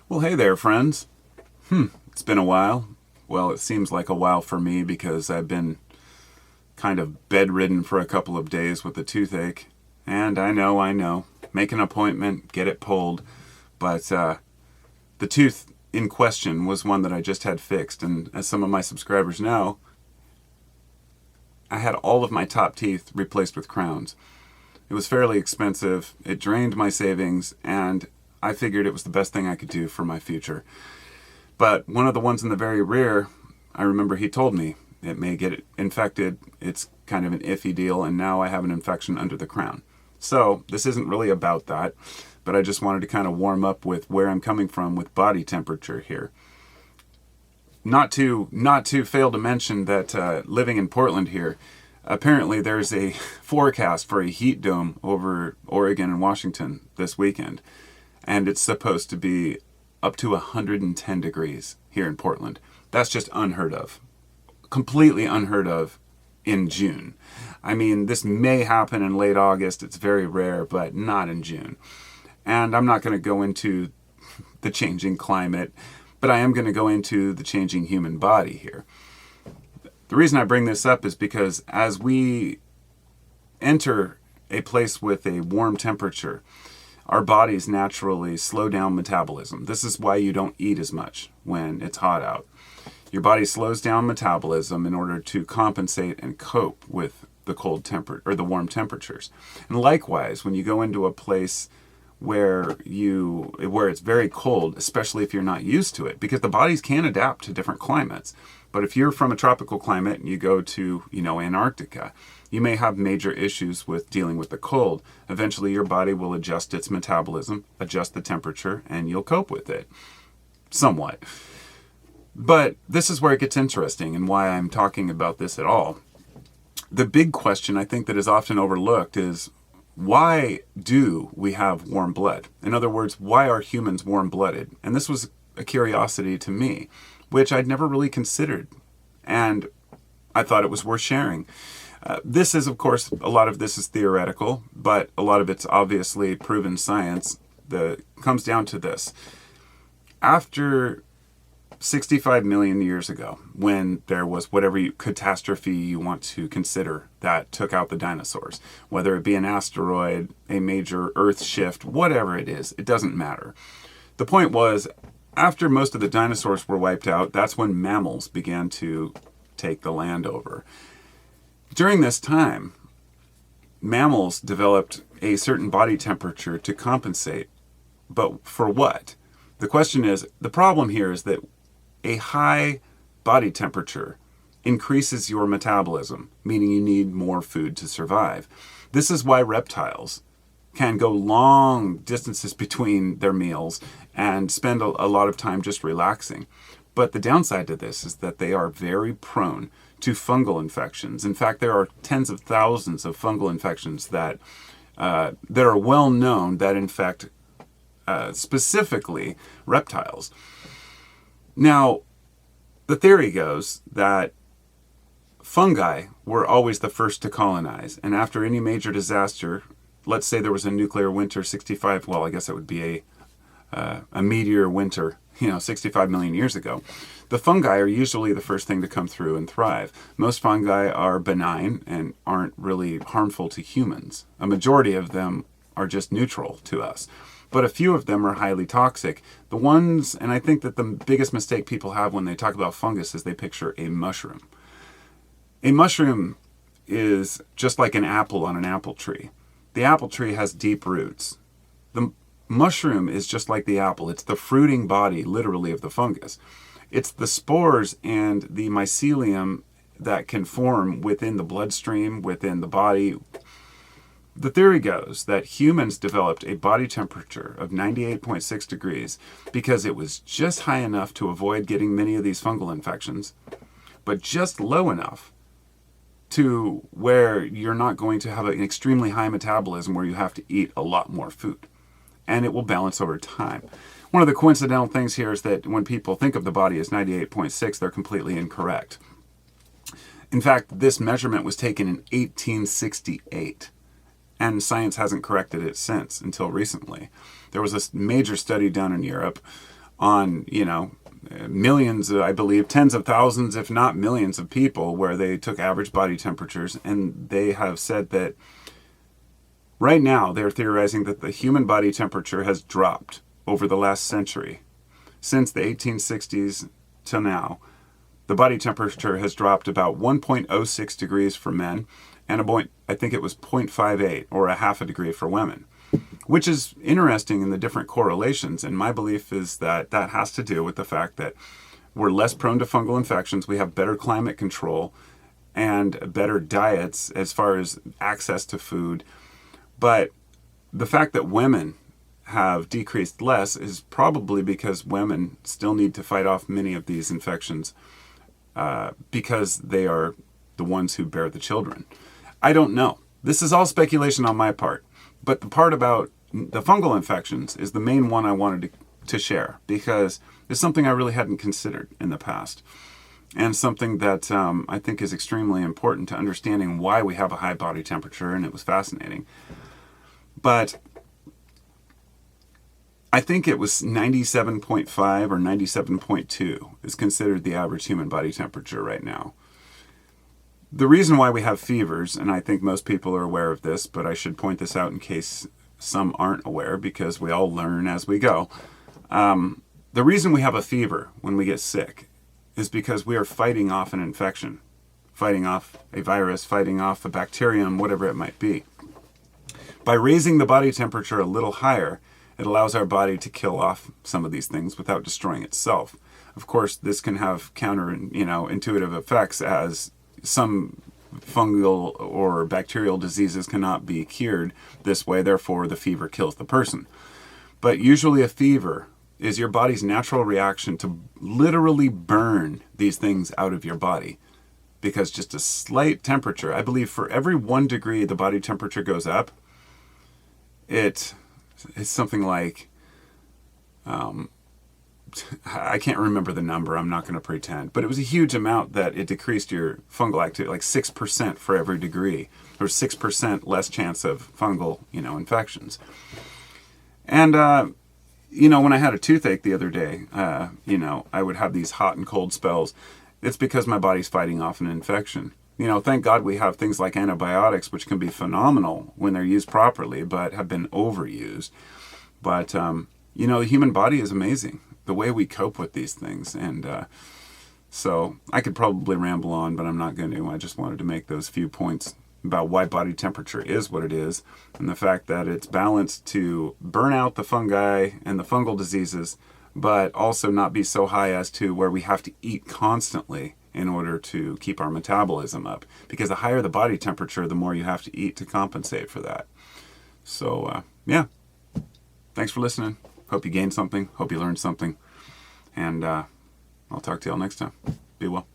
Well, hey there, friends. It's been a while. Well, it seems like a while for me because I've been kind of bedridden for a couple of days with a toothache. And I know. Make an appointment, get it pulled. But the tooth in question was one that I just had fixed. And as some of my subscribers know, I had all of my top teeth replaced with crowns. It was fairly expensive. It drained my savings, and I figured it was the best thing I could do for my future. But one of the ones in the very rear, I remember he told me it may get infected. It's kind of an iffy deal, and now I have an infection under the crown. So this isn't really about that, but I just wanted to kind of warm up with where I'm coming from with body temperature here. Not to fail to mention that living in Portland here, apparently there's a forecast for a heat dome over Oregon and Washington this weekend, and it's supposed to be up to 110 degrees here in Portland. That's just unheard of. Completely unheard of in June. I mean, this may happen in late August. It's very rare, but not in June. And I'm not going to go into the changing climate, but I am going to go into the changing human body here. The reason I bring this up is because as we enter a place with a warm temperature, our bodies naturally slow down metabolism. This is why you don't eat as much when it's hot out. Your body slows down metabolism in order to compensate and cope with the cold temper or the warm temperatures. And likewise, when you go into a place where it's very cold, especially if you're not used to it, because the bodies can adapt to different climates. But if you're from a tropical climate and you go to, Antarctica, you may have major issues with dealing with the cold. Eventually your body will adjust its metabolism, adjust the temperature, and you'll cope with it. Somewhat. But this is where it gets interesting and why I'm talking about this at all. The big question I think that is often overlooked is, why do we have warm blood? In other words, why are humans warm-blooded? And this was a curiosity to me, which I'd never really considered. And I thought it was worth sharing. This is, of course, a lot of this is theoretical, but a lot of it's obviously proven science. Comes down to this. After 65 million years ago, when there was whatever catastrophe you want to consider that took out the dinosaurs, whether it be an asteroid, a major earth shift, whatever it is, it doesn't matter. The point was, after most of the dinosaurs were wiped out, that's when mammals began to take the land over. During this time, mammals developed a certain body temperature to compensate. But for what? The question is, the problem here is that a high body temperature increases your metabolism, meaning you need more food to survive. This is why reptiles can go long distances between their meals and spend a lot of time just relaxing. But the downside to this is that they are very prone to fungal infections. In fact, there are tens of thousands of fungal infections that are well known that infect specifically reptiles. Now, the theory goes that fungi were always the first to colonize, and after any major disaster, let's say there was a nuclear winter 65, well, I guess it would be a meteor winter, 65 million years ago, the fungi are usually the first thing to come through and thrive. Most fungi are benign and aren't really harmful to humans. A majority of them are just neutral to us. But a few of them are highly toxic. The ones, and I think that the biggest mistake people have when they talk about fungus is they picture a mushroom. A mushroom is just like an apple on an apple tree. The apple tree has deep roots. The mushroom is just like the apple. It's the fruiting body, literally, of the fungus. It's the spores and the mycelium that can form within the bloodstream, within the body. The theory goes that humans developed a body temperature of 98.6 degrees because it was just high enough to avoid getting many of these fungal infections, but just low enough to where you're not going to have an extremely high metabolism where you have to eat a lot more food. And it will balance over time. One of the coincidental things here is that when people think of the body as 98.6, they're completely incorrect. In fact, this measurement was taken in 1868. And science hasn't corrected it since, until recently. There was a major study done in Europe on, millions, I believe, tens of thousands, if not millions of people, where they took average body temperatures, and they have said that right now they're theorizing that the human body temperature has dropped over the last century. Since the 1860s till now, the body temperature has dropped about 1.06 degrees for men, and I think it was 0.58 or a half a degree for women, which is interesting in the different correlations. And my belief is that that has to do with the fact that we're less prone to fungal infections, we have better climate control, and better diets as far as access to food. But the fact that women have decreased less is probably because women still need to fight off many of these infections because they are the ones who bear the children. I don't know. This is all speculation on my part. But the part about the fungal infections is the main one I wanted to share, because it's something I really hadn't considered in the past, and something that I think is extremely important to understanding why we have a high body temperature, and it was fascinating. But I think it was 97.5 or 97.2 is considered the average human body temperature right now. The reason why we have fevers, and I think most people are aware of this, but I should point this out in case some aren't aware, because we all learn as we go. The reason we have a fever when we get sick is because we are fighting off an infection, fighting off a virus, fighting off a bacterium, whatever it might be. By raising the body temperature a little higher, it allows our body to kill off some of these things without destroying itself. Of course, this can have intuitive effects, as some fungal or bacterial diseases cannot be cured this way, therefore the fever kills the person. But usually a fever is your body's natural reaction to literally burn these things out of your body, because just a slight temperature, I believe for every 1 degree the body temperature goes up, it's something like I can't remember the number, I'm not going to pretend, but it was a huge amount that it decreased your fungal activity, like 6% for every degree, or 6% less chance of fungal, infections. And, when I had a toothache the other day, I would have these hot and cold spells. It's because my body's fighting off an infection. Thank God we have things like antibiotics, which can be phenomenal when they're used properly, but have been overused. But, the human body is amazing, the way we cope with these things. And so I could probably ramble on, but I'm not going to. I just wanted to make those few points about why body temperature is what it is, and the fact that it's balanced to burn out the fungi and the fungal diseases, but also not be so high as to where we have to eat constantly in order to keep our metabolism up. Because the higher the body temperature, the more you have to eat to compensate for that. So, thanks for listening. Hope you gained something. Hope you learned something. And I'll talk to y'all next time. Be well.